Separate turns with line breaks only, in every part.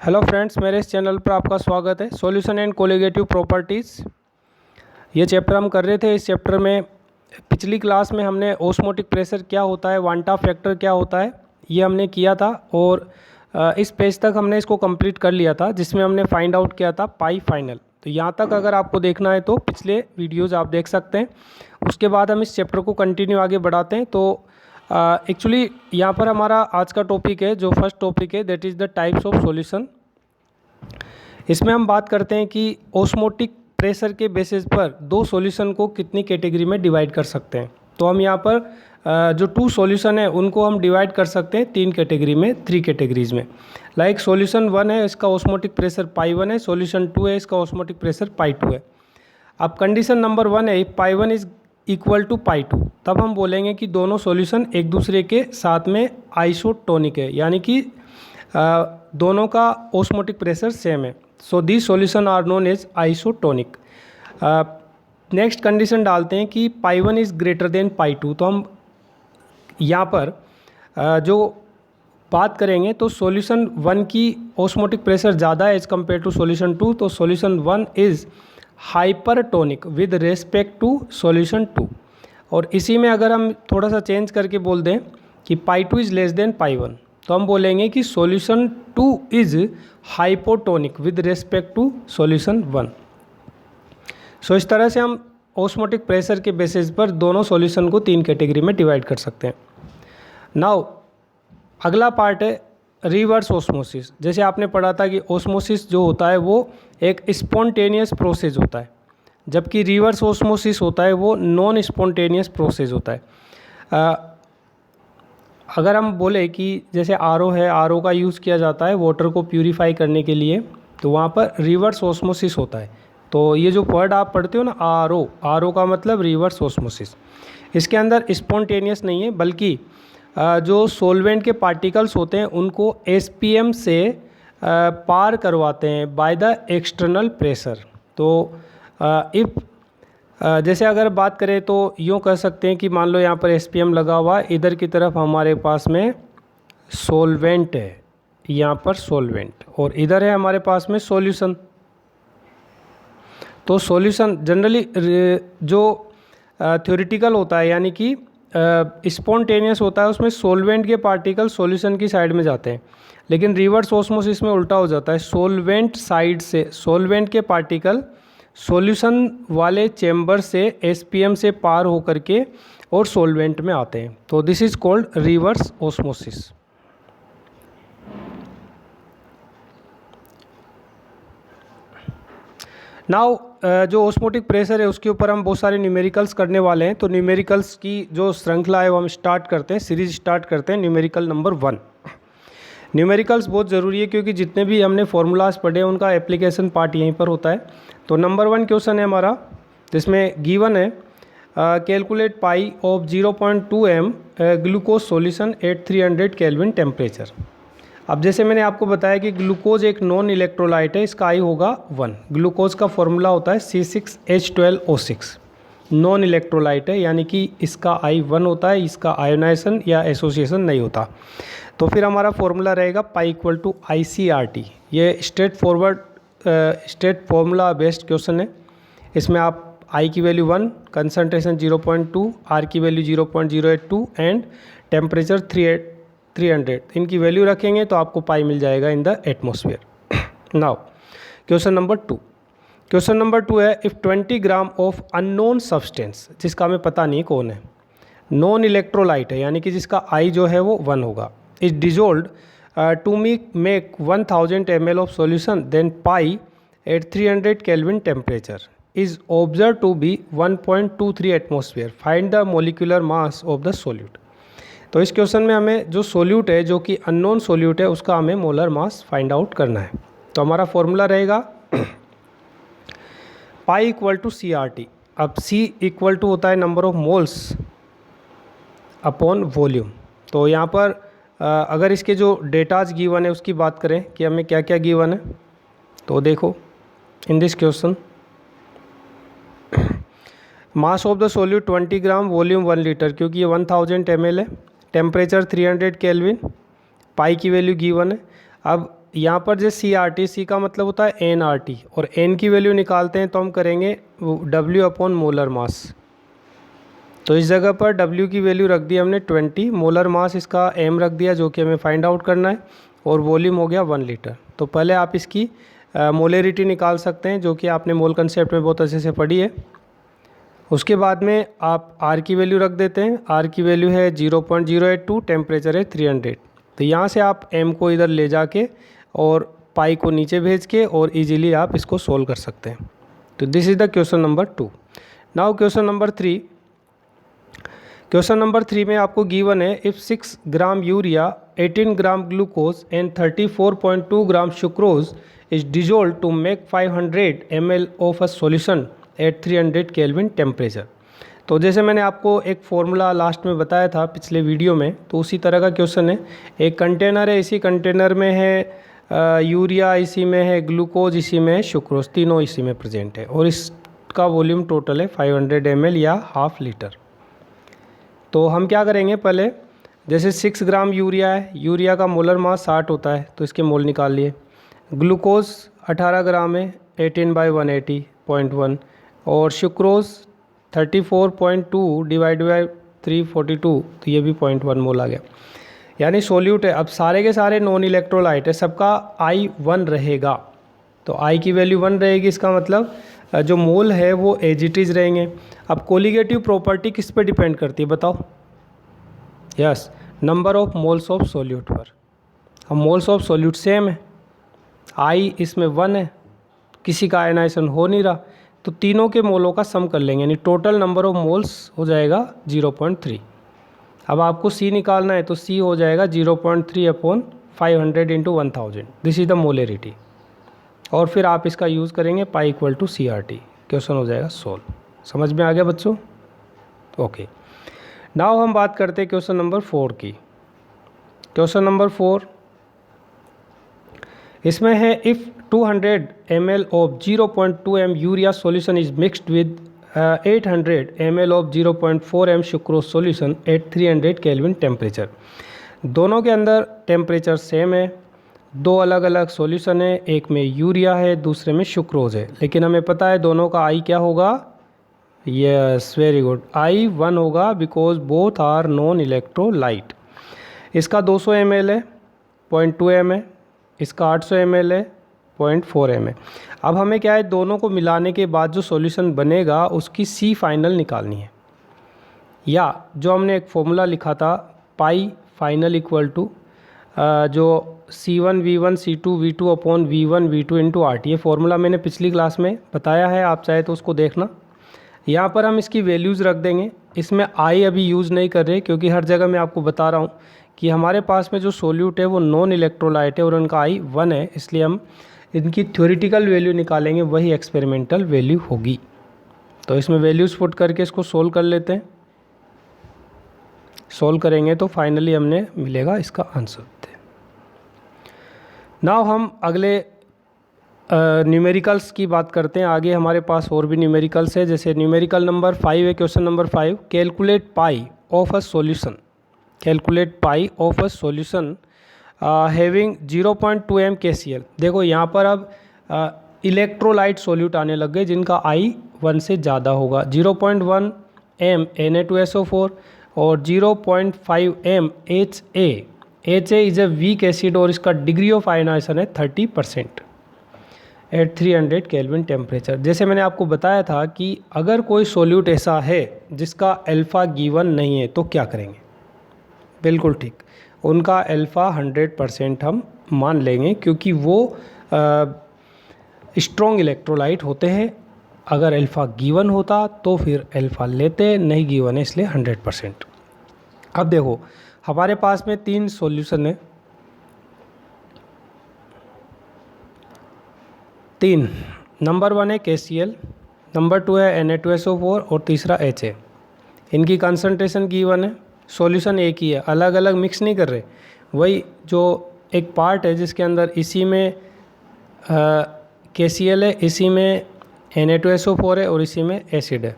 Hello friends, मेरे इस channel पर आपका स्वागत है। सॉल्यूशन एंड कोलिगेटिव प्रॉपर्टीज़ ये चैप्टर हम कर रहे थे। इस चैप्टर में पिछली क्लास में हमने ओस्मोटिक प्रेशर क्या होता है, वांटा फैक्टर क्या होता है, ये हमने किया था और इस पेज तक हमने इसको कंप्लीट कर लिया था, जिसमें हमने फाइंड आउट किया था पाई फाइनल। तो यहाँ तक अगर आपको देखना है तो पिछले वीडियोज़ आप देख सकते हैं। उसके बाद हम इस चैप्टर को कंटिन्यू आगे बढ़ाते हैं। तो एक्चुअली यहाँ पर हमारा आज का टॉपिक है, जो फर्स्ट टॉपिक है, that is the types of solution. इसमें हम बात करते हैं कि ओस्मोटिक प्रेशर के बेसिस पर दो सॉल्यूशन को कितनी कैटेगरी में डिवाइड कर सकते हैं। तो हम यहाँ पर जो टू सॉल्यूशन है उनको हम डिवाइड कर सकते हैं तीन कैटेगरी में, थ्री कैटेगरीज में। लाइक सॉल्यूशन 1 है, इसका ओस्मोटिक प्रेशर पाई 1 है। सॉल्यूशन 2 है, इसका ओस्मोटिक प्रेशर पाई 2 है। अब कंडीशन नंबर 1 है, पाई 1 इज इक्वल टू पाई 2, तब हम बोलेंगे कि दोनों सॉल्यूशन एक दूसरे के साथ में आइसोटोनिक है, यानी कि दोनों का ओस्मोटिक प्रेशर सेम है। So these solution are known as isotonic. Next condition डालते हैं कि pi 1 is greater than pi 2। तो हम यहाँ पर जो बात करेंगे तो सॉल्यूशन 1 की ओस्मोटिक प्रेशर ज़्यादा है एज कम्पेयर टू सॉल्यूशन 2। तो solution 1 is hypertonic with respect to solution 2। और इसी में अगर हम थोड़ा सा चेंज करके बोल दें कि pi 2 is less than pi 1, तो हम बोलेंगे कि solution 2 is hypotonic with respect to solution 1। So इस तरह से हम ओस्मोटिक प्रेशर के बेसिस पर दोनों सॉल्यूशन को तीन कैटेगरी में डिवाइड कर सकते हैं। नाउ अगला पार्ट है रिवर्स ओस्मोसिस। जैसे आपने पढ़ा था कि ओस्मोसिस जो होता है वो एक स्पॉन्टेनियस प्रोसेस होता है, जबकि रिवर्स ओस्मोसिस होता है वो नॉन स्पॉन्टेनियस प्रोसेस होता है। अगर हम बोले कि जैसे आरओ है, आरओ का यूज़ किया जाता है वाटर को प्यूरीफाई करने के लिए, तो वहाँ पर रिवर्स ओस्मोसिस होता है। तो ये जो वर्ड आप पढ़ते हो ना, आरओ, आरओ का मतलब रिवर्स ओस्मोसिस। इसके अंदर स्पॉन्टेनियस नहीं है, बल्कि जो सोलवेंट के पार्टिकल्स होते हैं उनको एसपीएम से पार करवाते हैं बाय द एक्सटर्नल प्रेशर। तो इफ़ जैसे अगर बात करें तो यूँ कह सकते हैं कि मान लो यहाँ पर एसपीएम लगा हुआ है, इधर की तरफ हमारे पास में सोलवेंट है, यहाँ पर सोलवेंट, और इधर है हमारे पास में सॉल्यूशन। तो सॉल्यूशन जनरली जो थ्योरेटिकल होता है, यानी कि स्पॉन्टेनियस होता है, उसमें सोलवेंट के पार्टिकल सॉल्यूशन की साइड में जाते हैं। लेकिन रिवर्स ऑस्मोसिस में उल्टा हो जाता है, सोलवेंट साइड से सोलवेंट के पार्टिकल सॉल्यूशन वाले चेंबर से एसपीएम से पार होकर के और सॉल्वेंट में आते हैं। तो this is called reverse osmosis. Now जो ऑस्मोटिक प्रेशर है उसके ऊपर हम बहुत सारे न्यूमेरिकल्स करने वाले हैं। तो न्यूमेरिकल्स की जो श्रृंखला है वो हम स्टार्ट करते हैं, सीरीज स्टार्ट करते हैं। Numerical number 1। न्यूमेरिकल्स बहुत ज़रूरी है क्योंकि जितने भी हमने फार्मूलाज पढ़े उनका एप्लीकेशन पार्ट यहीं पर होता है। तो नंबर 1 क्वेश्चन है हमारा, जिसमें गिवन है calculate pi of 0.2 m glucose solution at 300 kelvin temperature. अब जैसे मैंने आपको बताया कि ग्लूकोज एक नॉन इलेक्ट्रोलाइट है, इसका आई होगा 1। ग्लूकोज का फॉर्मूला होता है C6H12O6। नॉन इलेक्ट्रोलाइट है, यानी कि इसका आई 1 होता है, इसका आयोनाइजेशन या एसोसिएशन नहीं होता। तो फिर हमारा फॉर्मूला रहेगा पाई इक्वल टू ICRT। ये straight forward straight formula based question है। इसमें आप आई की वैल्यू 1, कंसनट्रेशन 0.2, आर की वैल्यू 0.082 एंड टेम्परेचर 300, इनकी वैल्यू रखेंगे तो आपको पाई मिल जाएगा in the atmosphere. Now question number 2। Question number 2 है, if 20 gram of unknown substance, जिसका हमें पता नहीं कौन है, नॉन इलेक्ट्रोलाइट है, यानी कि जिसका आई जो है वो 1 होगा, is dissolved to make 1000 ml of solution, then pi at 300 kelvin temperature is observe to be 1.23 atmosphere. Find the molecular mass of the solute. तो इस क्वेश्चन में हमें जो सोल्यूट है, जो कि अननोन सोल्यूट है, उसका हमें मोलर मास फाइंड आउट करना है। तो हमारा फॉर्मूला रहेगा पाई इक्वल टू CRT। अब C इक्वल टू होता है number of moles upon volume. तो यहाँ पर अगर इसके जो डेटाज गिवन है उसकी बात करें कि हमें क्या क्या गिवन है, तो देखो in this question mass of the solute 20 gram, volume 1 litre, क्योंकि ये 1000 ml है, टेम्परेचर 300 केल्विन, पाई की वैल्यू गिवन है। अब यहाँ पर जो CRT का मतलब होता है NRT, और N की वैल्यू निकालते हैं तो हम करेंगे W/मोलर मास। तो इस जगह पर W की वैल्यू रख दी हमने 20, मोलर मास इसका M रख दिया जो कि हमें फाइंड आउट करना है, और वॉल्यूम हो गया 1 लीटर। तो पहले आप इसकी मोलरिटी निकाल सकते हैं जो कि आपने मोल कंसेप्ट में बहुत अच्छे से पढ़ी है। उसके बाद में आप R की वैल्यू रख देते हैं। R की वैल्यू है 0.082, टेम्परेचर है 300। तो यहाँ से आप M को इधर ले जाके और पाई को नीचे भेज के और इजीली आप इसको सोल्व कर सकते हैं। तो this is the question number 2। Now question number 3। Question number 3 में आपको गिवन है if 6 gram urea, 18 gram glucose and 34.2 gram sucrose is dissolve to make 500 ml of a solution at 300 kelvin temperature. तो जैसे मैंने आपको एक फॉर्मूला लास्ट में बताया था पिछले वीडियो में, तो उसी तरह का क्वेश्चन है। एक कंटेनर है, इसी कंटेनर में है यूरिया, इसी में है ग्लूकोज, इसी में है सुक्रोज, तीनों इसी में प्रेजेंट है, और इसका वॉल्यूम टोटल है 500 ml या हाफ लीटर। तो हम क्या करेंगे, पहले जैसे 6 ग्राम यूरिया है, यूरिया का मोलर मास 60 होता है, तो इसके मोल निकाल लिए। ग्लूकोज 18 ग्राम है, 18/180.1, और सुक्रोज 34.2 डिवाइड बाई 342, तो ये भी 0.1 मोल आ गया। यानी सोल्यूट है। अब सारे के सारे नॉन इलेक्ट्रोलाइट है, सबका I 1 रहेगा, तो I की वैल्यू 1 रहेगी। इसका मतलब जो मोल है वो एज इट इज़ रहेंगे। अब कोलिगेटिव प्रॉपर्टी किस पे डिपेंड करती है बताओ? Yes, number of moles of solute पर। अब मोल्स ऑफ सोल्यूट सेम है, I इसमें 1 है, किसी का आयनाइजेशन हो नहीं रहा, तो तीनों के मोलों का सम कर लेंगे, यानी टोटल नंबर ऑफ मोल्स हो जाएगा 0.3। अब आपको C निकालना है, तो C हो जाएगा 0.3/500 × 1000। This is the molarity. और फिर आप इसका यूज़ करेंगे pi equal to CRT, question हो जाएगा सोल्व। समझ में आ गया बच्चों? ओके, नाउ हम बात करते हैं क्वेश्चन नंबर 4 की। क्वेश्चन नंबर 4 इसमें है if 200 ml of 0.2 m urea solution is mixed with 800 ml of 0.4 m sucrose solution at 300 kelvin temperature. दोनों के अंदर टेम्परेचर सेम है, दो अलग अलग सॉल्यूशन है, एक में यूरिया है, दूसरे में सुक्रोज है, लेकिन हमें पता है दोनों का I क्या होगा? यस, वेरी गुड, I 1 होगा, because both are non electrolyte. इसका 200 ml है, 0.2 m है, इसका 800 ml है, 0.4 m है। अब हमें क्या है, दोनों को मिलाने के बाद जो सॉल्यूशन बनेगा उसकी C फाइनल निकालनी है, या जो हमने एक फॉर्मूला लिखा था पाई फाइनल इक्वल टू जो C1 V1 C2 V2 upon V1 V2 into RT। ये फॉर्मूला मैंने पिछली क्लास में बताया है, आप चाहे तो उसको देखना। यहाँ पर हम इसकी वैल्यूज़ रख देंगे। इसमें I अभी यूज़ नहीं कर रहे, क्योंकि हर जगह मैं आपको बता रहा हूँ कि हमारे पास में जो सोल्यूट है वो नॉन इलेक्ट्रोलाइट है और उनका I 1 है, इसलिए हम इनकी थ्योरेटिकल वैल्यू निकालेंगे, वही एक्सपेरिमेंटल वैल्यू होगी। तो इसमें वैल्यूज़ पुट करके इसको सोल्व कर लेते हैं। सोल्व करेंगे तो फाइनली हमने मिलेगा इसका आंसर। नाउ हम अगले न्यूमेरिकल्स की बात करते हैं। आगे हमारे पास और भी न्यूमेरिकल्स है, जैसे न्यूमेरिकल नंबर 5 है, question number 5, calculate pi of a solution. Calculate pi of a solution having 0.2 m KCl। देखो यहाँ पर अब इलेक्ट्रोलाइट सॉल्यूट आने लग गए जिनका I 1 से ज़्यादा होगा। 0.1 m Na2SO4 और 0.5 m HA। HA is a weak acid और इसका डिग्री ऑफ आयनाइजेशन है 30% एट 300 केल्विन टेम्परेचर। जैसे मैंने आपको बताया था कि अगर कोई सॉल्यूट ऐसा है जिसका अल्फ़ा गिवन नहीं है तो क्या करेंगे? बिल्कुल ठीक, उनका अल्फ़ा 100% हम मान लेंगे, क्योंकि वो स्ट्रॉन्ग इलेक्ट्रोलाइट होते हैं। अगर अल्फ़ा गिवन होता तो फिर अल्फ़ा लेते, नहीं गिवन है इसलिए 100%। अब देखो हमारे पास में 3 सॉल्यूशन है, 3। नंबर 1 है KCl, नंबर 2 है Na2SO4 और तीसरा HA। इनकी कंसंट्रेशन गिवन है, सॉल्यूशन एक ही है, अलग अलग मिक्स नहीं कर रहे। वही जो एक पार्ट है जिसके अंदर इसी में KCl है, इसी में Na2SO4 है और इसी में एसिड है।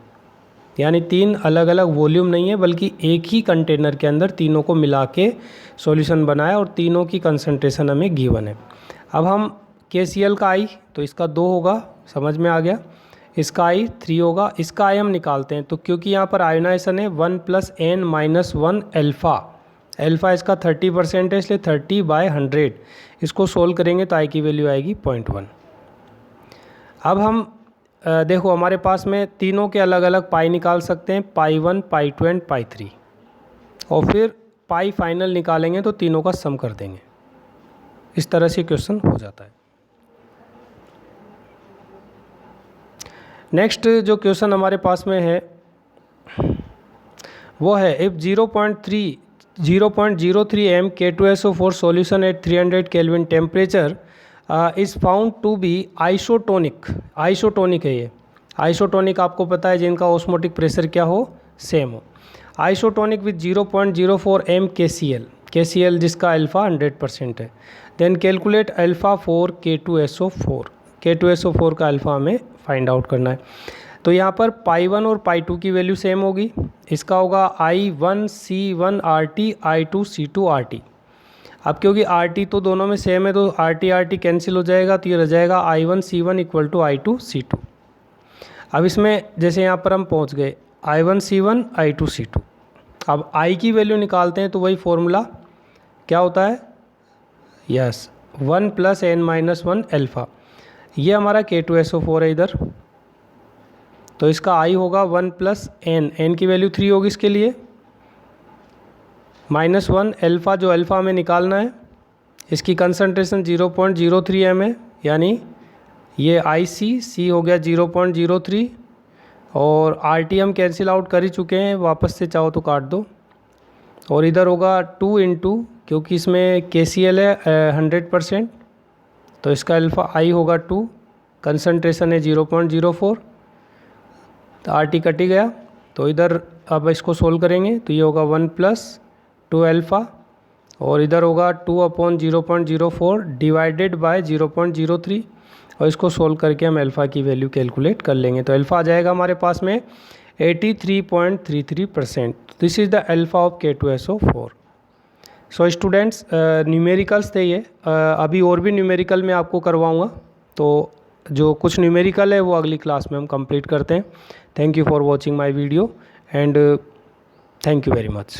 यानी 3 अलग अलग वॉल्यूम नहीं है, बल्कि एक ही कंटेनर के अंदर तीनों को मिला के सॉल्यूशन बनाया और तीनों की कंसंट्रेशन हमें गिवन है। अब हम KCl का I, तो इसका 2 होगा, समझ में आ गया। इसका I 3 होगा, इसका I हम निकालते हैं। तो क्योंकि यहाँ पर आयोनाइजेशन है 1 + n-1 अल्फ़ा, अल्फ़ा इसका 30% है, इसलिए 30/100। इसको सोल्व करेंगे तो I की वैल्यू आएगी 0.1। अब हम देखो हमारे पास में तीनों के अलग अलग पाई निकाल सकते हैं, π1, π2 एंड π3, और फिर पाई फाइनल निकालेंगे तो तीनों का सम कर देंगे। इस तरह से क्वेश्चन हो जाता है। नेक्स्ट जो क्वेश्चन हमारे पास में है वो है, if 0.03 m K2SO4 solution at 300 Kelvin temperature is found to be isotonic। Isotonic है ये। आइसोटोनिक आपको पता है जिनका ऑस्मोटिक प्रेशर क्या हो, सेम हो। Isotonic with 0.04 m KCl, KCl जिसका अल्फ़ा 100% है। Then calculate alpha for K2SO4, K2SO4 का अल्फ़ा हमें फाइंड आउट करना है। तो यहाँ पर π1 और π2 की वैल्यू सेम होगी। इसका होगा I1C1RT, I2C2RT। अब क्योंकि RT तो दोनों में सेम है तो RT कैंसिल हो जाएगा, तो ये रह जाएगा I1C1 = I2C2। अब इसमें जैसे यहाँ पर हम पहुँच गए I1C1 I2C2। अब I की वैल्यू निकालते हैं तो वही फॉर्मूला क्या होता है, यस 1 + n-1 अल्फ़ा। ये हमारा K2SO4 है इधर, तो इसका I होगा 1 + n की वैल्यू 3 होगी इसके लिए, -1 अल्फ़ा, जो अल्फ़ा हमें निकालना है। इसकी कंसंट्रेशन 0.03 m है, यानी ये C हो गया 0.03, और RT हम कैंसिल आउट कर ही चुके हैं, वापस से चाहो तो काट दो। और इधर होगा 2 × क्योंकि इसमें KCl है 100%, तो इसका अल्फ़ा I होगा 2, कंसंट्रेशन है 0.04, तो RT कट ही गया। तो इधर अब इसको सोल्व करेंगे तो ये होगा 1 + 2 अल्फ़ा, और इधर होगा 2/0.04 डिवाइडेड बाय 0.03, और इसको सोल्व करके हम अल्फ़ा की वैल्यू कैलकुलेट कर लेंगे। तो अल्फ़ा आ जाएगा हमारे पास में 83.33%। This is the alpha of K2SO4। So students, numericals थे ये। अभी और भी न्यूमेरिकल मैं आपको करवाऊँगा, तो जो कुछ न्यूमेरिकल है वो अगली क्लास में हम कंप्लीट करते हैं। Thank you for watching my video and thank you very much.